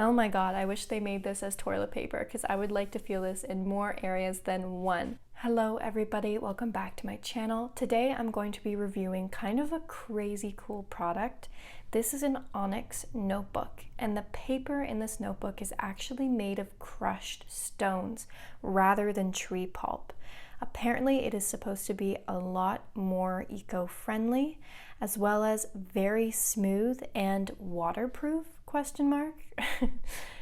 Oh my god, I wish they made this as toilet paper because I would like to feel this in more areas than one. Hello everybody, welcome back to my channel. Today I'm going to be reviewing kind of a crazy cool product. This is an ONYX notebook, and the paper in this notebook is actually made of crushed stones rather than tree pulp. Apparently it is supposed to be a lot more eco-friendly, as well as very smooth and waterproof, ?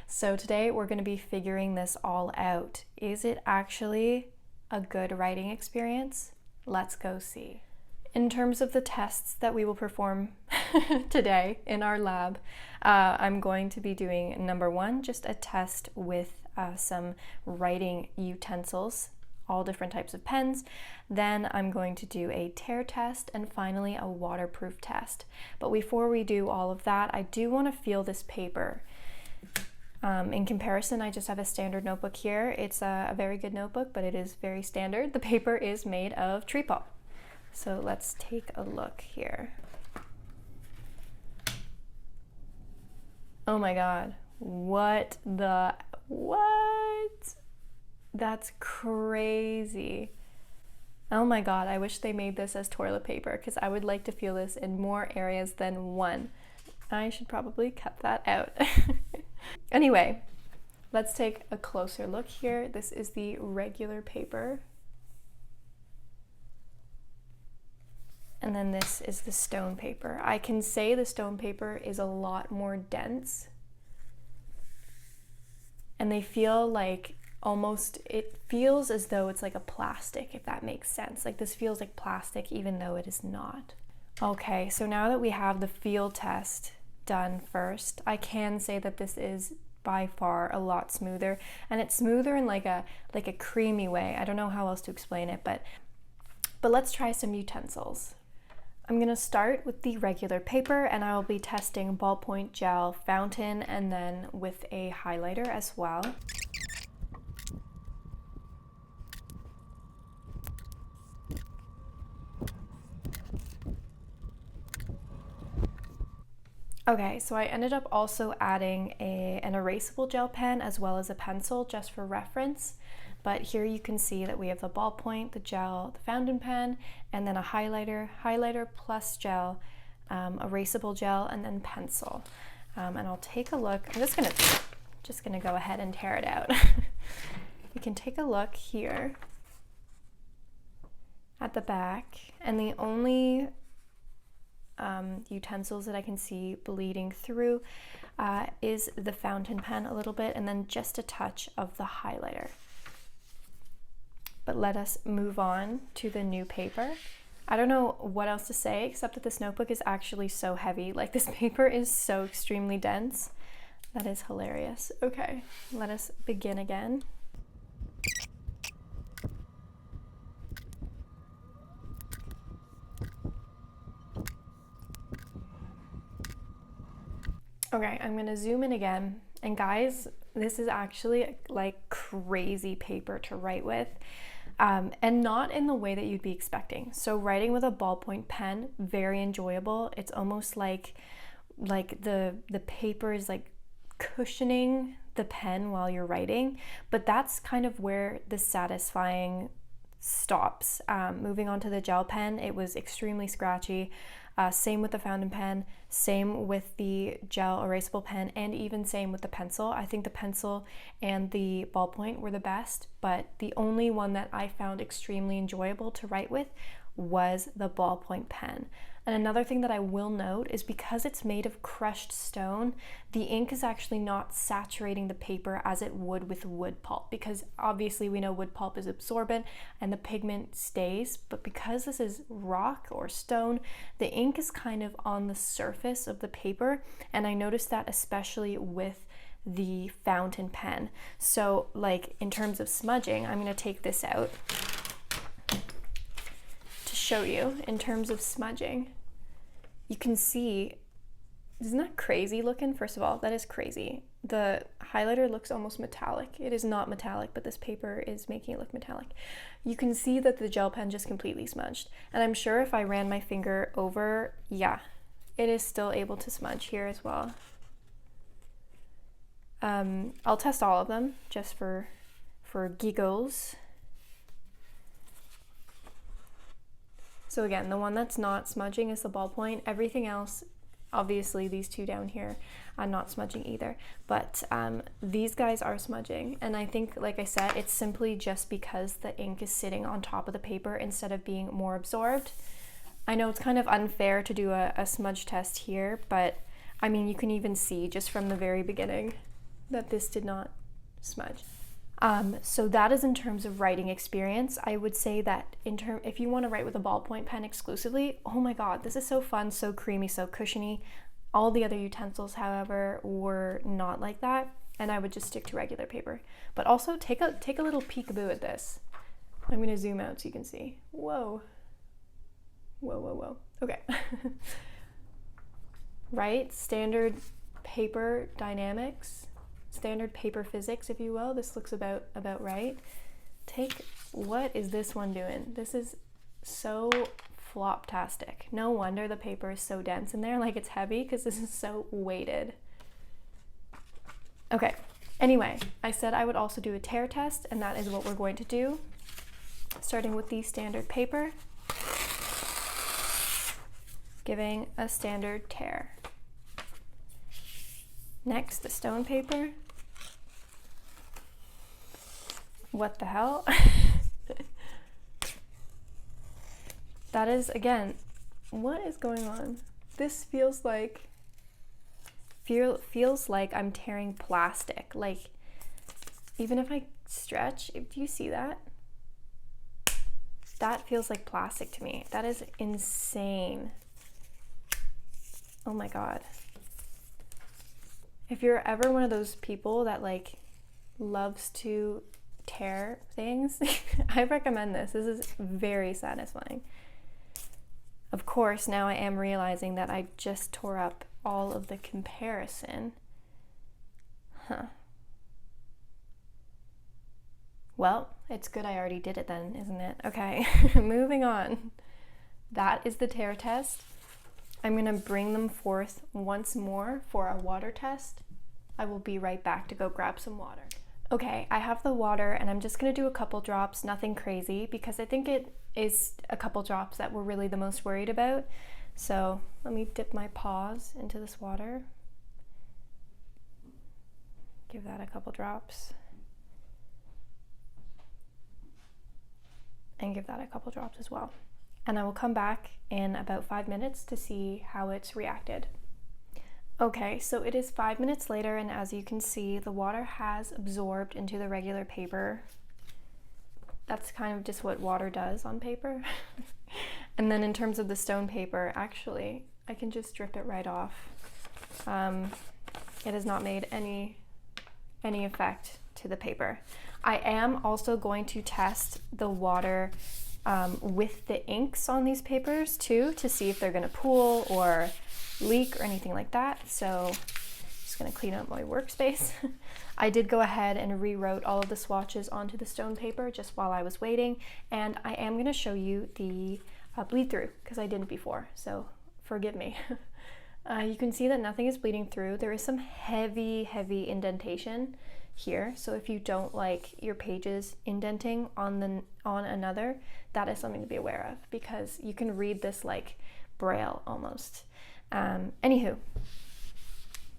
So today we're going to be figuring this all out. Is it actually a good writing experience? Let's go see. In terms of the tests that we will perform today in our lab, I'm going to be doing number one, just a test with some writing utensils, all different types of pens. Then I'm going to do a tear test and finally a waterproof test. But before we do all of that, I do want to feel this paper. In comparison, I just have a standard notebook here. It's a very good notebook, but it is very standard. The paper is made of tree pulp. So let's take a look here. Oh my god, what? That's crazy. Oh my god, I wish they made this as toilet paper because I would like to feel this in more areas than one. I should probably cut that out. Anyway, let's take a closer look here. This is the regular paper. And then this is the stone paper. I can say the stone paper is a lot more dense. And they feel like it feels as though it's like a plastic, if that makes sense. Like this feels like plastic even though it is not. Okay, so now that we have the feel test done first, I can say that this is by far a lot smoother, and it's smoother in like a creamy way. I don't know how else to explain it, but let's try some utensils. I'm gonna start with the regular paper, and I will be testing ballpoint gel fountain and then with a highlighter as well. Okay, so I ended up also adding an erasable gel pen as well as a pencil just for reference. But here you can see that we have the ballpoint, the gel, the fountain pen, and then a highlighter plus gel, erasable gel, and then pencil. And I'll take a look. I'm just gonna go ahead and tear it out. You can take a look here at the back, and the only utensils that I can see bleeding through is the fountain pen a little bit, and then just a touch of the highlighter. But let us move on to the new paper. I don't know what else to say except that this notebook is actually so heavy. Like, this paper is so extremely dense. That is hilarious. Okay, let us begin again. Okay, I'm gonna zoom in again. And guys, this is actually like crazy paper to write with. And not in the way that you'd be expecting. So writing with a ballpoint pen, very enjoyable. It's almost like the paper is like cushioning the pen while you're writing, but that's kind of where the satisfying stops. Moving on to the gel pen, it was extremely scratchy. Same with the fountain pen, same with the gel erasable pen, and even same with the pencil. I think the pencil and the ballpoint were the best, but the only one that I found extremely enjoyable to write with was the ballpoint pen. And another thing that I will note is because it's made of crushed stone, the ink is actually not saturating the paper as it would with wood pulp, because obviously we know wood pulp is absorbent and the pigment stays, but because this is rock or stone, the ink is kind of on the surface of the paper, and I noticed that especially with the fountain pen. So like in terms of smudging, I'm going to take this out to show you. In terms of smudging, you can see, isn't that crazy looking? First of all, that is crazy. The highlighter looks almost metallic. It is not metallic, but this paper is making it look metallic. You can see that the gel pen just completely smudged. And I'm sure if I ran my finger over, yeah, it is still able to smudge here as well. I'll test all of them just for giggles. So again, the one that's not smudging is the ballpoint. Everything else, obviously these two down here are not smudging either, but these guys are smudging. And I think, like I said, it's simply just because the ink is sitting on top of the paper instead of being more absorbed. I know it's kind of unfair to do a smudge test here, but I mean, you can even see just from the very beginning that this did not smudge. So that is in terms of writing experience. I would say that if you want to write with a ballpoint pen exclusively, oh my god, this is so fun, so creamy, so cushiony. All the other utensils, however, were not like that, and I would just stick to regular paper. But also take a little peekaboo at this. I'm going to zoom out so you can see. Whoa. Whoa, whoa, whoa. Okay. Right? Standard paper dynamics. Standard paper physics, if you will. This looks about right. What is this one doing? This is so floptastic. No wonder the paper is so dense in there, like it's heavy, because this is so weighted. Okay, anyway, I said I would also do a tear test, and that is what we're going to do. Starting with the standard paper, giving a standard tear. Next, the stone paper. What the hell? That is, again, what is going on? This feels like I'm tearing plastic. Like, even if I stretch, do you see that? That feels like plastic to me. That is insane. Oh my god. If you're ever one of those people that like loves to tear things, I recommend this. This is very satisfying. Of course, now I am realizing that I just tore up all of the comparison. Well, it's good I already did it then, isn't it? Okay, moving on. That is the tear test. I'm going to bring them forth once more for a water test. I will be right back to go grab some water. Okay, I have the water and I'm just going to do a couple drops, nothing crazy, because I think it is a couple drops that we're really the most worried about. So let me dip my paws into this water. Give that a couple drops. And give that a couple drops as well. And I will come back in about 5 minutes to see how it's reacted. Okay, so it is 5 minutes later, and as you can see, the water has absorbed into the regular paper. That's kind of just what water does on paper. And then in terms of the stone paper, actually, I can just drip it right off. It has not made any effect to the paper. I am also going to test the water with the inks on these papers too, to see if they're going to pool or leak or anything like that. So just going to clean up my workspace. I did go ahead and rewrote all of the swatches onto the stone paper just while I was waiting, and I am going to show you the bleed through because I didn't before, so forgive me. You can see that nothing is bleeding through. There is some heavy indentation here, so if you don't like your pages indenting on another, that is something to be aware of, because you can read this like braille almost. Anywho,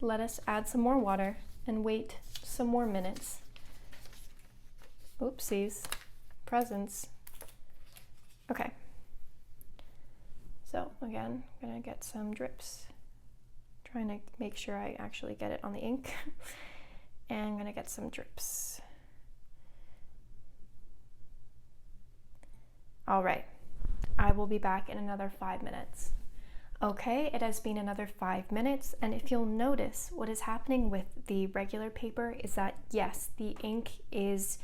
let us add some more water and wait some more minutes. Oopsies, presents. Okay, so again, I'm gonna get some drips, trying to make sure I actually get it on the ink. And I'm gonna get some drips. All right, I will be back in another 5 minutes. Okay, it has been another 5 minutes, and if you'll notice, what is happening with the regular paper is that, yes, the ink is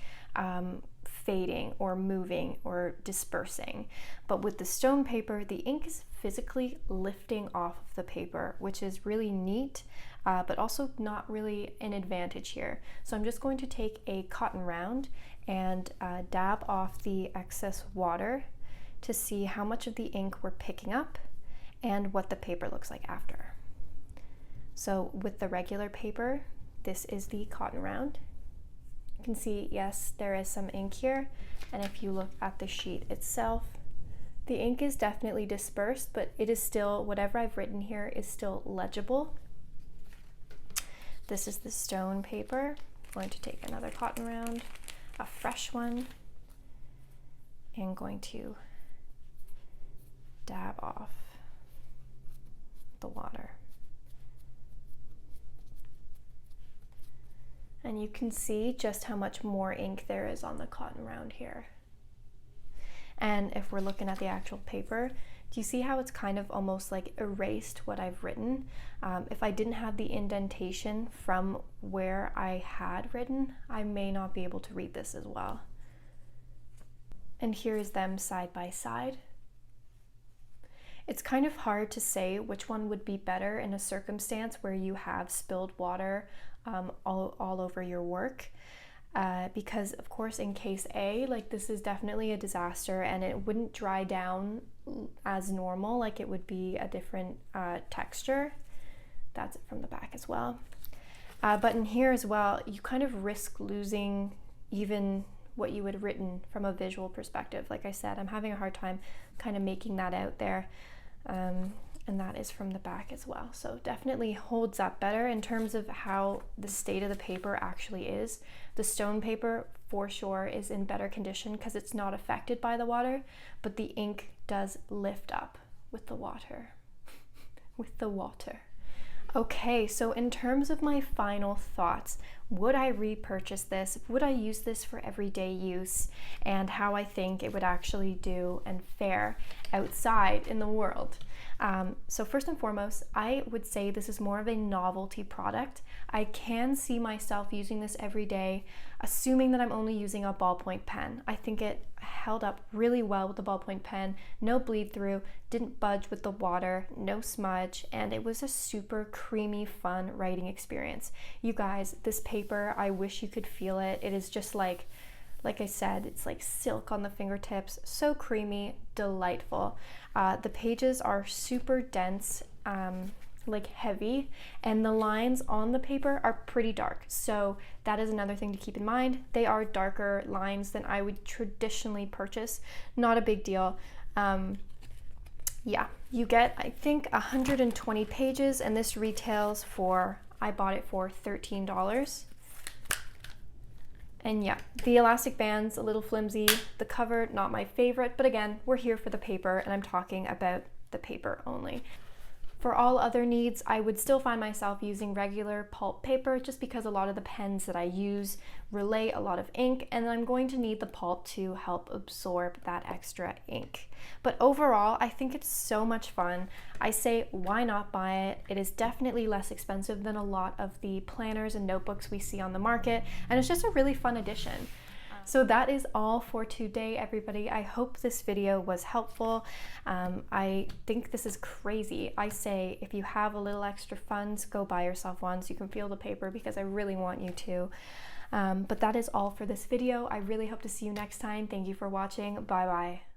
fading or moving or dispersing, but with the stone paper, the ink is physically lifting off of the paper, which is really neat, but also not really an advantage here. So I'm just going to take a cotton round and dab off the excess water to see how much of the ink we're picking up and what the paper looks like after. So with the regular paper, this is the cotton round. You can see, yes, there is some ink here. And if you look at the sheet itself, the ink is definitely dispersed, but it is still, whatever I've written here is still legible. This is the stone paper. I'm going to take another cotton round, a fresh one, and going to dab off the water. And you can see just how much more ink there is on the cotton round here. And if we're looking at the actual paper, do you see how it's kind of almost like erased what I've written? If I didn't have the indentation from where I had written, I may not be able to read this as well. And here's them side by side. It's kind of hard to say which one would be better in a circumstance where you have spilled water all over your work. Because of course in case A, like this is definitely a disaster and it wouldn't dry down as normal, like it would be a different texture. That's it from the back as well. But in here as well, you kind of risk losing even what you would have written from a visual perspective. Like I said, I'm having a hard time kind of making that out there. And that is from the back as well. So definitely holds up better in terms of how the state of the paper actually is. The stone paper for sure is in better condition because it's not affected by the water, but the ink does lift up with the water. With the water. Okay, so in terms of my final thoughts, would I repurchase this? Would I use this for everyday use? And how I think it would actually do and fare outside in the world. So first and foremost, I would say this is more of a novelty product. I can see myself using this every day, assuming that I'm only using a ballpoint pen. I think it held up really well with the ballpoint pen, no bleed through, didn't budge with the water, no smudge, and it was a super creamy, fun writing experience. You guys, this paper, I wish you could feel it. It is just like I said, it's like silk on the fingertips, so creamy, delightful. The pages are super dense, like heavy, and the lines on the paper are pretty dark. So that is another thing to keep in mind. They are darker lines than I would traditionally purchase. Not a big deal. Yeah, you get, I think, 120 pages, and this retails for, I bought it for $13. And yeah, the elastic band's a little flimsy, the cover not my favorite, but again, we're here for the paper and I'm talking about the paper only. For all other needs, I would still find myself using regular pulp paper just because a lot of the pens that I use relay a lot of ink and I'm going to need the pulp to help absorb that extra ink. But overall, I think it's so much fun. I say, why not buy it? It is definitely less expensive than a lot of the planners and notebooks we see on the market, and it's just a really fun addition. So that is all for today, everybody. I hope this video was helpful. I think this is crazy. I say if you have a little extra funds, go buy yourself one so you can feel the paper because I really want you to. But that is all for this video. I really hope to see you next time. Thank you for watching. Bye bye.